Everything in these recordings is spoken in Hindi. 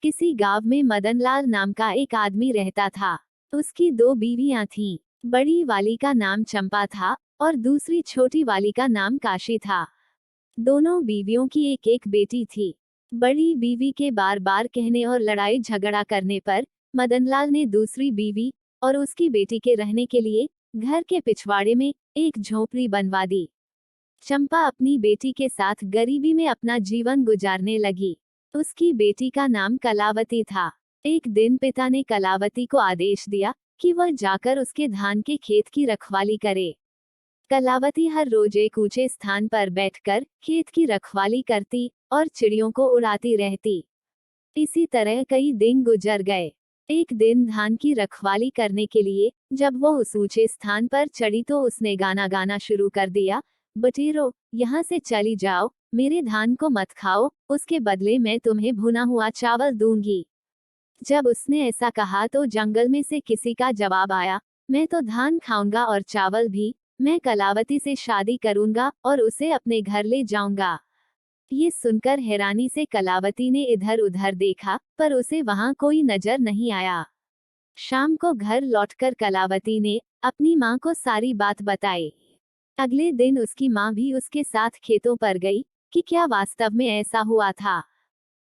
किसी गांव में मदनलाल नाम का एक आदमी रहता था। उसकी दो बीवियां थीं। बड़ी वाली का नाम चंपा था और दूसरी छोटी वाली का नाम काशी था। दोनों बीवियों की एक एक बेटी थी। बड़ी बीवी के बार बार कहने और लड़ाई झगड़ा करने पर मदनलाल ने दूसरी बीवी और उसकी बेटी के रहने के लिए घर के पिछवाड़े में एक झोपड़ी बनवा दी। चंपा अपनी बेटी के साथ गरीबी में अपना जीवन गुजारने लगी। उसकी बेटी का नाम कलावती था। एक दिन पिता ने कलावती को आदेश दिया कि वह जाकर उसके धान के खेत की रखवाली करे। कलावती हर रोज एक ऊंचे स्थान पर बैठकर खेत की रखवाली करती और चिड़ियों को उड़ाती रहती। इसी तरह कई दिन गुजर गए। एक दिन धान की रखवाली करने के लिए जब वह उस ऊंचे स्थान पर चढ़ी तो उसने गाना गाना शुरू कर दिया। बटेरो, यहाँ से चली जाओ, मेरे धान को मत खाओ, उसके बदले मैं तुम्हें भुना हुआ चावल दूंगी। जब उसने ऐसा कहा तो जंगल में से किसी का जवाब आया, मैं तो धान खाऊंगा और चावल भी। मैं कलावती से शादी करूंगा और उसे अपने घर ले जाऊंगा। ये सुनकर हैरानी से कलावती ने इधर उधर देखा पर उसे वहां कोई नजर नहीं आया। शाम को घर लौटकर कलावती ने अपनी माँ को सारी बात बताई। अगले दिन उसकी माँ भी उसके साथ खेतों पर गई कि क्या वास्तव में ऐसा हुआ था।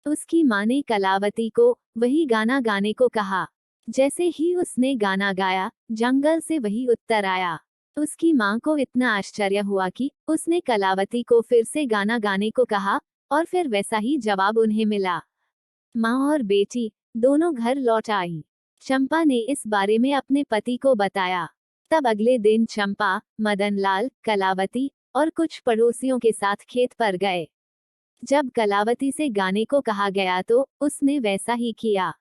उसकी माँ ने कलावती को वही गाना गाने को कहा। जैसे ही उसने गाना गाया, जंगल से वही उत्तर आया। उसकी माँ को इतना आश्चर्य हुआ कि उसने कलावती को फिर से गाना गाने को कहा और फिर वैसा ही जवाब उन्हें मिला। माँ और बेटी दोनों घर लौट आई। चंपा ने इस बारे में अपने पति को बताया। तब अगले दिन चंपा, मदनलाल, कलावती और कुछ पड़ोसियों के साथ खेत पर गए। जब कलावती से गाने को कहा गया तो उसने वैसा ही किया।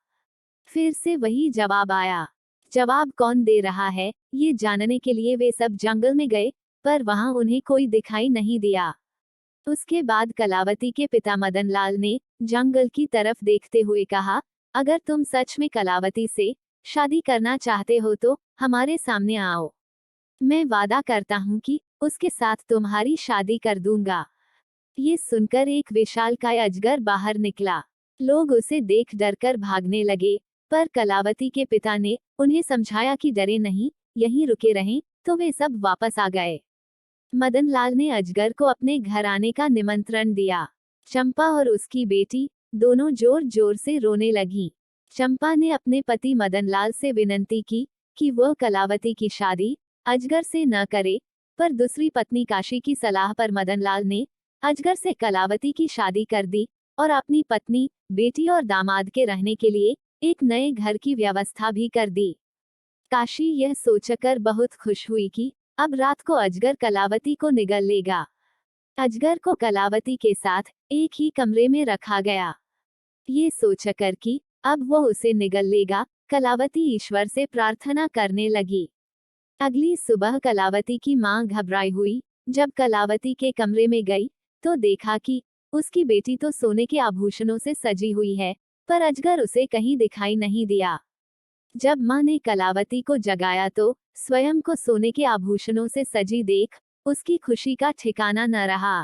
फिर से वही जवाब आया। जवाब कौन दे रहा है, ये जानने के लिए वे सब जंगल में गए, पर वहां उन्हें कोई दिखाई नहीं दिया। उसके बाद कलावती के पिता मदनलाल ने जंगल की तरफ देखते हुए कहा, अगर तुम सच में कलावती से शादी करना चाहते हो तो हमारे सामने आओ। मैं वादा करता हूँ कि उसके साथ तुम्हारी शादी कर दूंगा। ये सुनकर एक विशालकाय अजगर बाहर निकला। लोग उसे देख डरकर भागने लगे, पर कलावती के पिता ने उन्हें समझाया कि डरे नहीं, यहीं रुके रहें, तो वे सब वापस आ गए। मदनलाल ने अजगर को अपने घर आने का निमंत्रण दिया। चंपा और उसकी बेटी दोनों जोर जोर से रोने लगीं। चंपा ने अपने पति मदनलाल से विनती की कि वह कलावती की शादी अजगर से न करे, पर दूसरी पत्नी काशी की सलाह पर मदनलाल ने अजगर से कलावती की शादी कर दी और अपनी पत्नी, बेटी और दामाद के रहने के लिए एक नए घर की व्यवस्था भी कर दी। काशी यह सोचकर बहुत खुश हुई कि अब रात को अजगर कलावती को निगल लेगा। अजगर को कलावती के साथ एक ही कमरे में रखा गया। ये सोचकर कि अब वो उसे निगल लेगा, कलावती ईश्वर से प्रार्थना करने लगी। अगली सुबह कलावती की मां घबराई हुई। जब कलावती के कमरे में गई तो देखा कि उसकी बेटी तो सोने के आभूषणों से सजी हुई है, पर अजगर उसे कहीं दिखाई नहीं दिया। जब मां ने कलावती को जगाया तो स्वयं को सोने के आभूषणों से सजी देख उसकी खुशी का ठिकाना न रहा।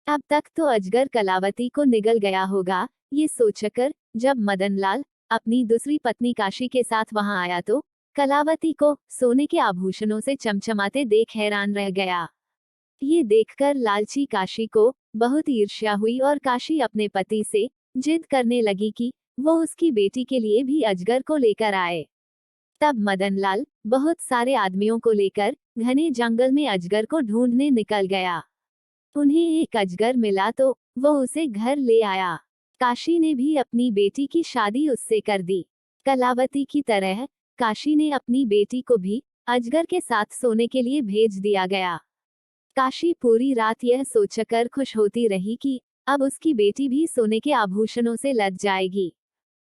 अब तक तो अजगर कलावती को निगल गया होगा, ये सोचकर जब मदनलाल अपनी दूसरी पत्नी काशी के साथ वहां आया तो कलावती को सोने के आभूषणों से चमचमाते देख हैरान रह गया। ये देखकर लालची काशी को बहुत ईर्ष्या हुई और काशी अपने पति से जिद करने लगी कि वो उसकी बेटी के लिए भी अजगर को लेकर आए। तब मदनलाल बहुत सारे आदमियों को लेकर घने जंगल में अजगर को ढूंढने निकल गया। उन्हें एक अजगर मिला तो वो उसे घर ले आया। काशी ने भी अपनी बेटी की शादी उससे कर दी। कलावती की तरह काशी ने अपनी बेटी को भी अजगर के साथ सोने के लिए भेज दिया गया। काशी पूरी रात यह सोचकर खुश होती रही कि अब उसकी बेटी भी सोने के आभूषणों से लद जाएगी।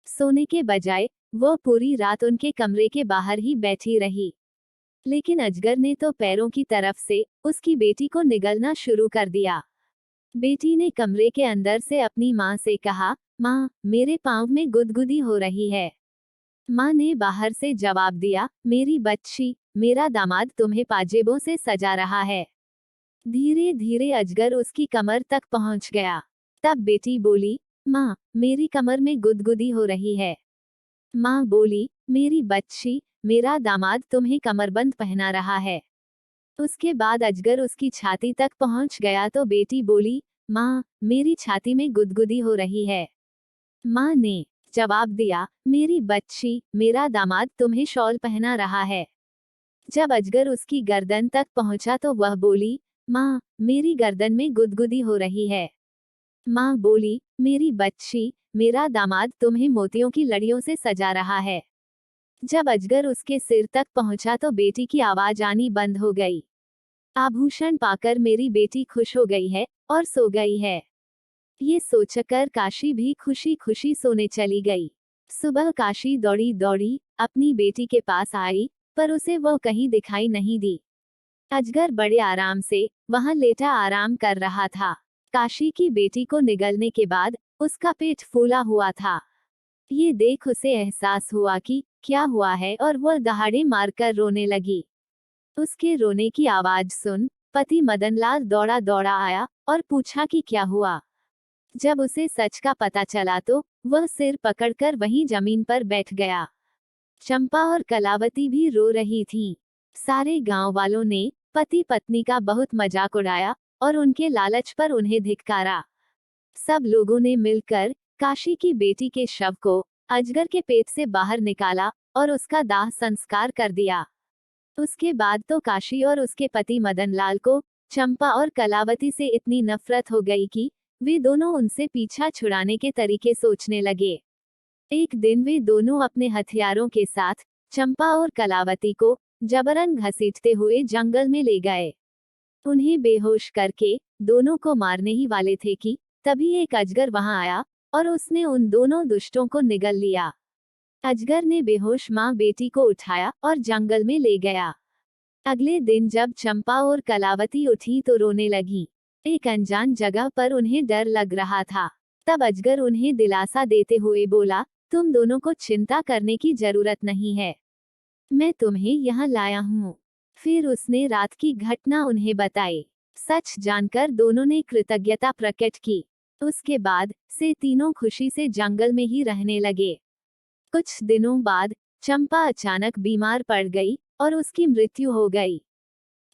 सोने के बजाय वो पूरी रात उनके कमरे के बाहर ही बैठी रही। लेकिन अजगर ने तो पैरों की तरफ से उसकी बेटी को निगलना शुरू कर दिया। बेटी ने कमरे के अंदर से अपनी माँ से कहा, माँ, मेरे पाँव में गुदगुदी हो रही है। माँ ने बाहर से जवाब दिया, मेरी बच्ची, मेरा दामाद तुम्हें पाजेबों से सजा रहा है। धीरे धीरे अजगर उसकी कमर तक पहुंच गया। तब बेटी बोली, माँ, मेरी कमर में गुदगुदी हो रही है। माँ बोली, मेरी बच्ची, मेरा दामाद तुम्हें कमरबंद पहना रहा है। उसके बाद अजगर उसकी छाती तक पहुंच गया तो बेटी बोली, माँ, मेरी छाती में गुदगुदी हो रही है। माँ ने जवाब दिया, मेरी बच्ची, मेरा दामाद तुम्हें शॉल पहना रहा है। जब अजगर उसकी गर्दन तक पहुंचा तो वह बोली, माँ, मेरी गर्दन में गुदगुदी हो रही है। माँ बोली, मेरी बच्ची, मेरा दामाद तुम्हें मोतियों की लड़ियों से सजा रहा है। जब अजगर उसके सिर तक पहुंचा तो बेटी की आवाज आनी बंद हो गई। आभूषण पाकर मेरी बेटी खुश हो गई है और सो गई है। ये सोचकर काशी भी खुशी खुशी सोने चली गई। सुबह काशी दौड़ी दौड़ी अपनी बेटी के पास आई, पर उसे वह कहीं दिखाई नहीं दी। अजगर बड़े आराम से वहां लेटा आराम कर रहा था। काशी की बेटी को निगलने के बाद उसका पेट फूला हुआ था। ये देख उसे एहसास हुआ कि क्या हुआ है और वह दहाड़े मारकर रोने लगी। उसके रोने की आवाज सुन पति मदनलाल दौड़ा दौड़ा आया और पूछा कि क्या हुआ। जब उसे सच का पता चला तो वह सिर पकड़कर वहीं जमीन पर बैठ गया। चंपा और कलावती भी रो रही थीं। सारे गांव वालों ने पति पत्नी का बहुत मजाक उड़ाया और उनके लालच पर उन्हें धिक्कारा। सब लोगों ने मिलकर काशी की बेटी के शव को अजगर के पेट से बाहर निकाला और उसका दाह संस्कार कर दिया। उसके बाद तो काशी और उसके पति मदनलाल को चंपा और कलावती से इतनी नफरत हो गई कि वे दोनों उनसे पीछा छुड़ाने के तरीके सोचने लगे। एक दिन वे दोनों अपने हथियारों के साथ चंपा और कलावती को जबरन घसीटते हुए जंगल में ले गए। उन्हें बेहोश करके दोनों को मारने ही वाले थे कि तभी एक अजगर वहां आया और उसने उन दोनों दुष्टों को निगल लिया। अजगर ने बेहोश माँ बेटी को उठाया और जंगल में ले गया। अगले दिन जब चंपा और कलावती उठी तो रोने लगी। एक अनजान जगह पर उन्हें डर लग रहा था। तब अजगर उन्हें दिलासा देते हुए बोला, तुम दोनों को चिंता करने की जरूरत नहीं है, मैं तुम्हें यहाँ लाया हूँ। फिर उसने रात की घटना उन्हें बताई। सच जानकर दोनों ने कृतज्ञता प्रकट की। उसके बाद से तीनों खुशी से जंगल में ही रहने लगे। कुछ दिनों बाद चंपा अचानक बीमार पड़ गई और उसकी मृत्यु हो गई।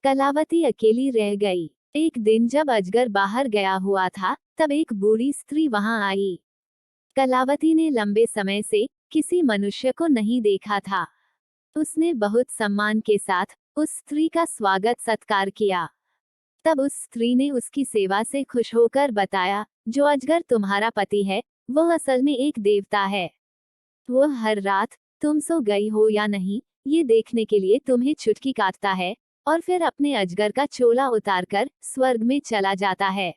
कलावती अकेली रह गई। एक दिन जब अजगर बाहर गया हुआ था तब एक बूढ़ी स्त्री वहां आई। कलावती ने लंबे समय से किसी मनुष्य को नहीं देखा था। उसने बहुत सम्मान के साथ उस स्त्री का स्वागत सत्कार किया। तब उस स्त्री ने उसकी सेवा से खुश होकर बताया, जो अजगर तुम्हारा पति है वह असल में एक देवता है। वह हर रात तुम सो गई हो या नहीं ये देखने के लिए तुम्हें चुटकी काटता है और फिर अपने अजगर का चोला उतारकर स्वर्ग में चला जाता है।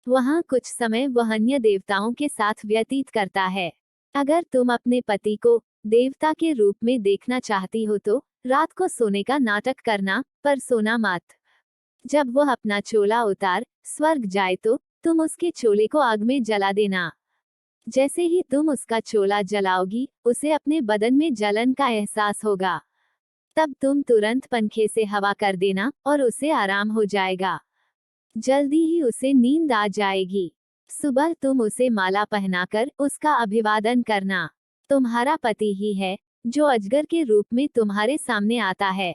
वहां कुछ समय वह अन्य देवताओं के साथ व्यतीत करता है। अगर तुम अपने पति को देवता के रूप में देखना चाहती हो तो रात को सोने का नाटक करना, पर सोना मत। जब वह अपना चोला उतार स्वर्ग जाए तो तुम उसके चोले को आग में जला देना। जैसे ही तुम उसका चोला जलाओगी उसे अपने बदन में जलन का एहसास होगा। तब तुम तुरंत पंखे से हवा कर देना और उसे आराम हो जाएगा। जल्दी ही उसे नींद आ जाएगी। सुबह तुम उसे माला पहनाकर उसका अभिवादन करना। तुम्हारा पति ही है जो अजगर के रूप में तुम्हारे सामने आता है।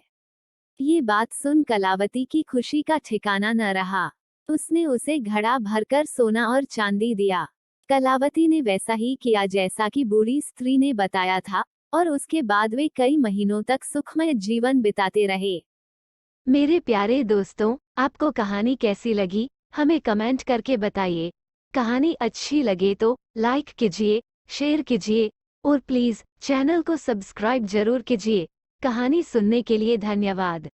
ये बात सुन कलावती की खुशी का ठिकाना न रहा। उसने उसे घड़ा भरकर सोना और चांदी दिया। कलावती ने वैसा ही किया जैसा कि बूढ़ी स्त्री ने बताया था और उसके बाद वे कई महीनों तक सुखमय जीवन बिताते रहे। मेरे प्यारे दोस्तों, आपको कहानी कैसी लगी हमें कमेंट करके बताइए। कहानी अच्छी लगे तो लाइक कीजिए, शेयर कीजिए और प्लीज चैनल को सब्सक्राइब जरूर कीजिए। कहानी सुनने के लिए धन्यवाद।